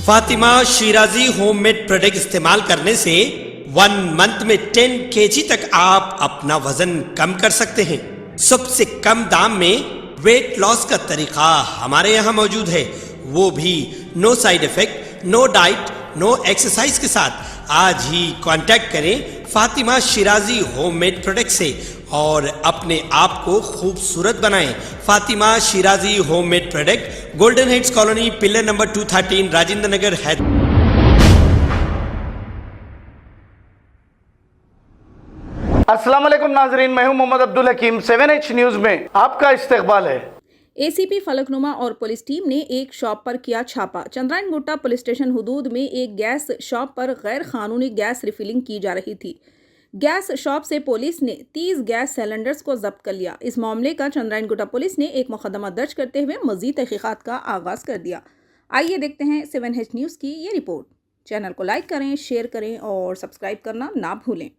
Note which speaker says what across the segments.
Speaker 1: Fatima Shirazi homemade product इस्तेमाल करने से 1 मंथ में 10 kg तक आप अपना वजन कम कर सकते हैं। सबसे कम दाम में वेट लॉस का तरीका हमारे यहाँ मौजूद है, वो भी no side effect, no diet, no exercise के साथ। आज ही कांटेक्ट करें फातिमा शिराजी होममेड प्रोडक्ट से और अपने आप को खूबसूरत बनाएं। Fatima Shirazi homemade product, golden heads colony, pillar number 213, Rajendra Nagar, Hyderabad.
Speaker 2: अस्सलाम वालेकुम नाजरीन, मैं हूं मोहम्मद अब्दुल हकीम। 7H न्यूज में आपका इस्तकबाल है।
Speaker 3: एसीपी फलकनुमा और पुलिस टीम ने एक शॉप पर किया छापा। चंद्रायन गुट्टा पुलिस स्टेशन हुदूद में एक गैस शॉप पर गैर कानूनी गैस रिफिलिंग की जा रही थी। गैस शॉप से पुलिस ने 30 गैस सिलेंडर्स को जब्त कर लिया। इस मामले का चंद्रायन गुट्टा पुलिस ने एक मुकदमा दर्ज करते हुए मजीद तहकीकात का आगाज कर दिया। आइए देखते हैं 7H न्यूज़ की ये रिपोर्ट। चैनल को लाइक करें, शेयर करें और सब्सक्राइब करना ना भूलें।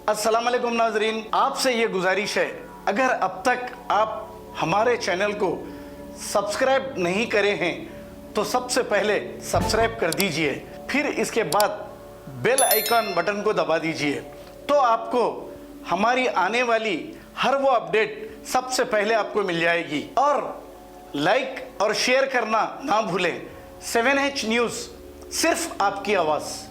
Speaker 2: अस्सलाम वालेकुम नाजरीन, आपसे ये गुजारिश है, अगर अब तक आप हमारे चैनल को सब्सक्राइब नहीं करे हैं तो सबसे पहले सब्सक्राइब कर दीजिए, फिर इसके बाद बेल आइकन बटन को दबा दीजिए, तो आपको हमारी आने वाली हर वो अपडेट सबसे पहले आपको मिल जाएगी। और लाइक और शेयर करना ना भूलें। 7H न्यूज़, सिर्फ आपकी आवाज़।